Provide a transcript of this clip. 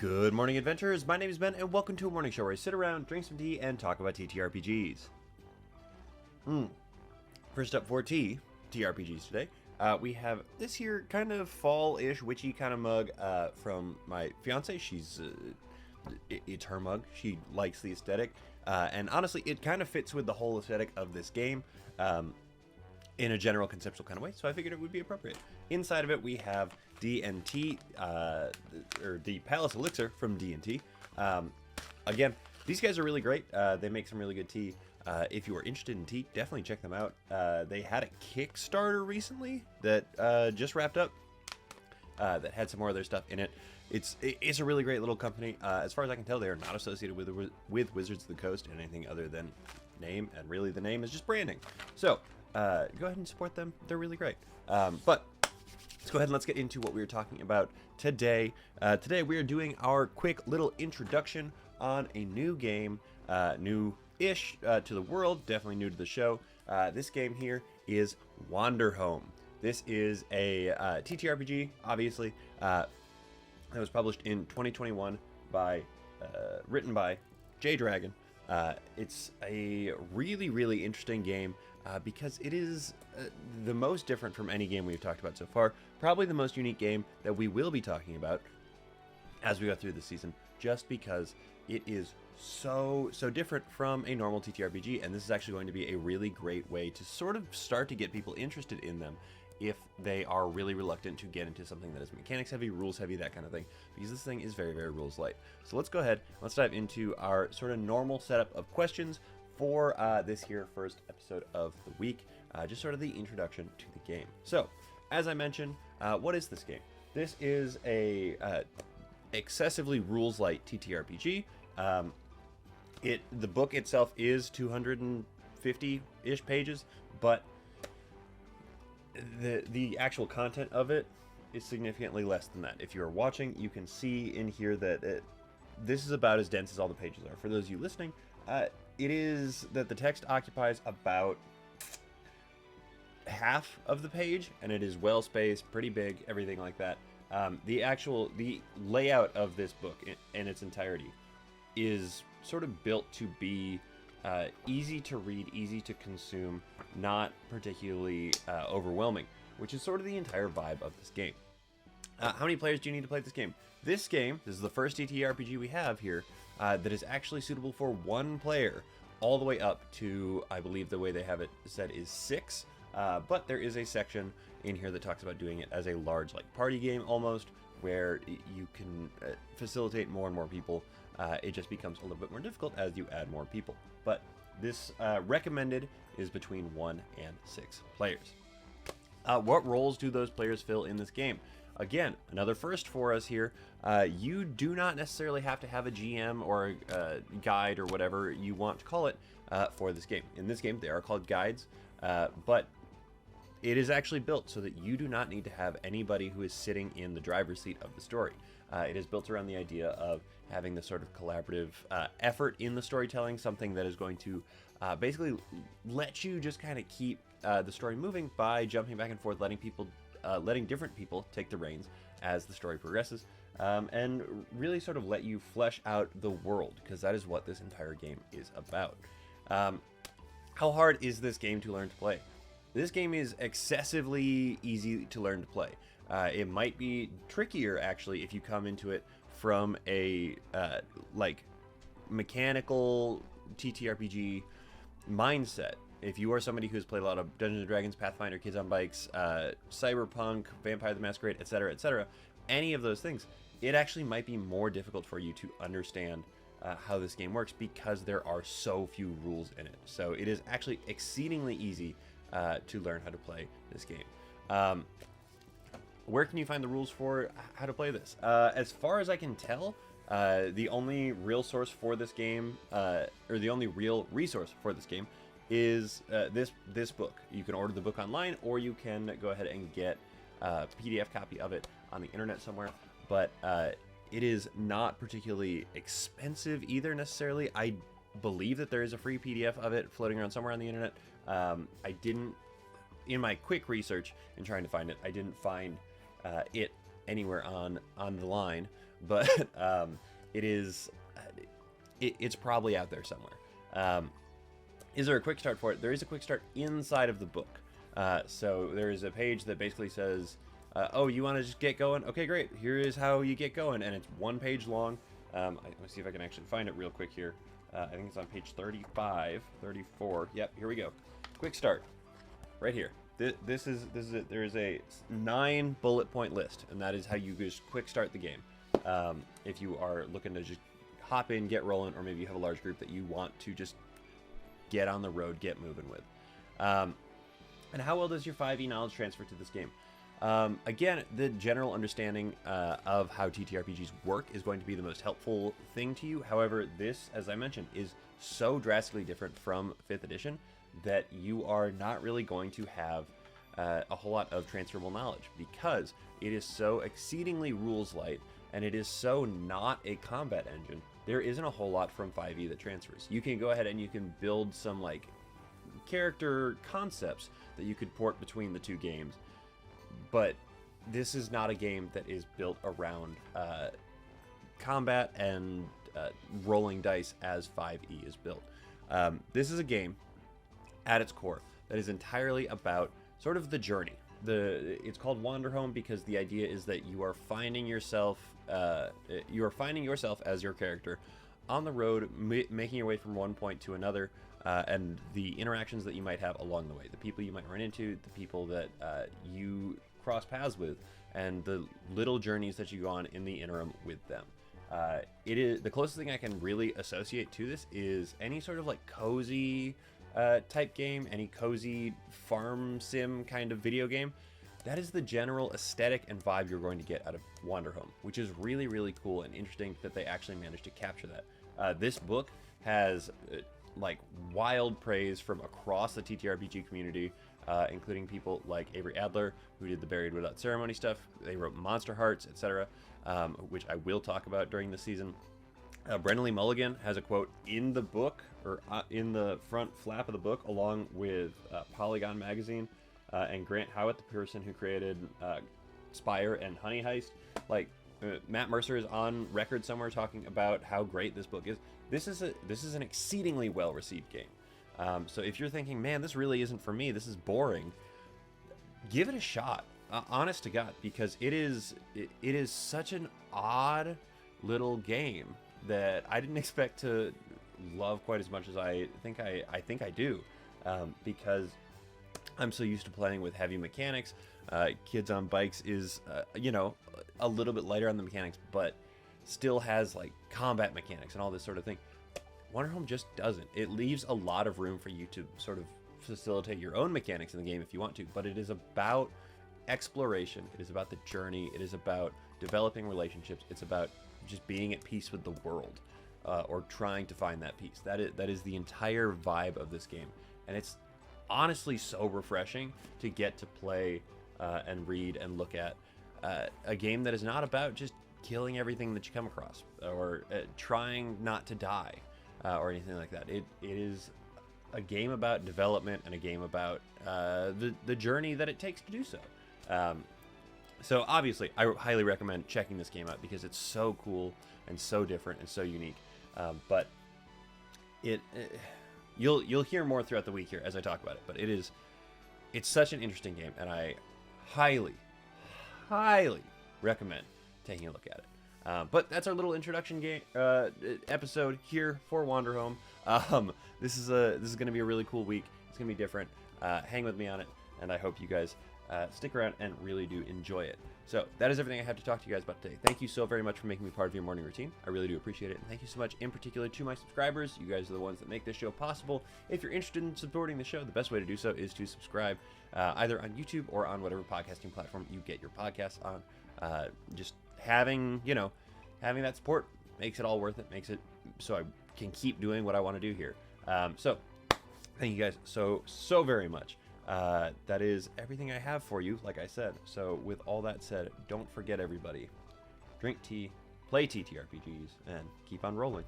Good morning, adventurers. My name is Ben, and welcome to a morning show where I sit around, drink some tea, and talk about TTRPGs. First up for TTRPGs today, we have this here kind of fall-ish, witchy kind of mug from my fiance. It's her mug. She likes the aesthetic, and honestly, it kind of fits with the whole aesthetic of this game. In a general conceptual kind of way, so I figured it would be appropriate. Inside of it, we have D&T, or the Palace Elixir from D&T. Again, these guys are really great. They make some really good tea. If you are interested in tea, definitely check them out. They had a Kickstarter recently that just wrapped up that had some more of their stuff in it. It's a really great little company. As far as I can tell, they are not associated with Wizards of the Coast in anything other than name, and really the name is just branding. So go ahead and support them. They're really great. But let's go ahead and let's get into what we were talking about today. Today we are doing our quick little introduction on a new game, new-ish to the world, definitely new to the show. This game here is Wanderhome. This is a TTRPG, obviously, that was published in 2021 by, written by J Dragon. It's a really, really interesting game because it is the most different from any game we've talked about so far. Probably the most unique game that we will be talking about as we go through the season, just because it is so different from a normal TTRPG, and this is actually going to be a really great way to sort of start to get people interested in them if they are really reluctant to get into something that is mechanics heavy, rules heavy, that kind of thing, because this thing is very, very rules light. So let's go ahead, let's dive into our sort of normal setup of questions for this here first episode of the week, just sort of the introduction to the game. So, as I mentioned, what is this game? This is a excessively rules light TTRPG. The book itself is 250-ish pages, but the actual content of it is significantly less than that. If you're watching, you can see in here that this is about as dense as all the pages are. For those of you listening, it is that the text occupies about half of the page, and it is well spaced, pretty big, everything like that. The layout of this book in its entirety is sort of built to be easy to read, easy to consume, not particularly overwhelming, which is sort of the entire vibe of this game. How many players do you need to play this game? This is the first TTRPG we have here that is actually suitable for one player, all the way up to, I believe the way they have it said is 6, but there is a section in here that talks about doing it as a large party game almost, where you can facilitate more and more people. It just becomes a little bit more difficult as you add more people. But this recommended is between 1 and 6 players. What roles do those players fill in this game? Again, another first for us here. You do not necessarily have to have a GM or a guide or whatever you want to call it for this game. In this game, they are called guides, but it is actually built so that you do not need to have anybody who is sitting in the driver's seat of the story. It is built around the idea of having this sort of collaborative effort in the storytelling, something that is going to basically let you just kind of keep the story moving by jumping back and forth, letting different people take the reins as the story progresses, and really sort of let you flesh out the world, because that is what this entire game is about. How hard is this game to learn to play? This game is excessively easy to learn to play. It might be trickier, actually, if you come into it from a mechanical TTRPG mindset. If you are somebody who's played a lot of Dungeons & Dragons, Pathfinder, Kids on Bikes, Cyberpunk, Vampire the Masquerade, etc., any of those things, it actually might be more difficult for you to understand how this game works, because there are so few rules in it. So it is actually exceedingly easy to learn how to play this game. Where can you find the rules for how to play this? As far as I can tell, the only real source for this game, or the only real resource for this game, is this book. You can order the book online, or you can go ahead and get a PDF copy of it on the internet somewhere. But it is not particularly expensive either, necessarily. I believe that there is a free PDF of it floating around somewhere on the internet. I didn't, in my quick research in trying to find it, I didn't find it anywhere on the line, but it is it's probably out there somewhere. Is there a quick start for it? There is a quick start inside of the book. So there is a page that basically says, oh, you want to just get going? Okay, great. Here is how you get going, and it's 1 page long. Let me see if I can actually find it real quick here. I think it's on page 35, 34. Yep, here we go. Quick start, right here. This is it. There is a 9 bullet point list, and that is how you just quick start the game. If you are looking to just hop in, get rolling, or maybe you have a large group that you want to just get on the road, get moving with. And how well does your 5e knowledge transfer to this game? Again, the general understanding of how TTRPGs work is going to be the most helpful thing to you. However, this, as I mentioned, is so drastically different from 5th edition that you are not really going to have a whole lot of transferable knowledge, because it is so exceedingly rules light and it is so not a combat engine. There isn't a whole lot from 5e that transfers. You can go ahead and you can build some like character concepts that you could port between the two games, but this is not a game that is built around combat and rolling dice as 5e is built. This is a game at its core that is entirely about sort of the journey. It's called Wanderhome because the idea is that you are finding yourself as your character on the road, making your way from one point to another, and the interactions that you might have along the way, the people you might run into, the people that you cross paths with, and the little journeys that you go on in the interim with them. It is the closest thing I can really associate to this is any sort of like cozy type game, any cozy farm sim kind of video game. That is the general aesthetic and vibe you're going to get out of Wanderhome, which is really, really cool and interesting that they actually managed to capture that. This book has like wild praise from across the TTRPG community, including people like Avery Adler, who did the Buried Without Ceremony stuff. They wrote Monster Hearts, etc., which I will talk about during the season. Brennan Lee Mulligan has a quote in the book, or in the front flap of the book, along with Polygon Magazine and Grant Howitt, the person who created Spire and Honey Heist. Like Matt Mercer is on record somewhere talking about how great this book is. This is an exceedingly well-received game. So if you're thinking, man, this really isn't for me, this is boring, give it a shot. Honest to God, because it is such an odd little game that I didn't expect to love quite as much as I think I do, because I'm so used to playing with heavy mechanics. Kids on Bikes is a little bit lighter on the mechanics, but still has like combat mechanics and all this sort of thing. Wanderhome just doesn't. It leaves a lot of room for you to sort of facilitate your own mechanics in the game if you want to, but it is about exploration. It is about the journey. It is about developing relationships. It's about just being at peace with the world, or trying to find that peace. That is the entire vibe of this game, and it's honestly so refreshing to get to play and read and look at a game that is not about just killing everything that you come across, or trying not to die, or anything like that. It is a game about development and a game about the journey that it takes to do so. So obviously, I highly recommend checking this game out because it's so cool and so different and so unique. But you'll hear more throughout the week here as I talk about it. But it's such an interesting game, and I highly recommend taking a look at it. But that's our little introduction game episode here for Wanderhome. This is going to be a really cool week. It's going to be different. Hang with me on it, and I hope you guys stick around and really do enjoy it. So that is everything I have to talk to you guys about today. Thank you so very much for making me part of your morning routine. I really do appreciate it. And thank you so much in particular to my subscribers. You guys are the ones that make this show possible. If you're interested in supporting the show, the best way to do so is to subscribe either on YouTube or on whatever podcasting platform you get your podcasts on. Just having that support makes it all worth it, makes it so I can keep doing what I want to do here. So thank you guys so very much. That is everything I have for you, like I said. So with all that said, don't forget, everybody, drink tea, play TTRPGs, and keep on rolling.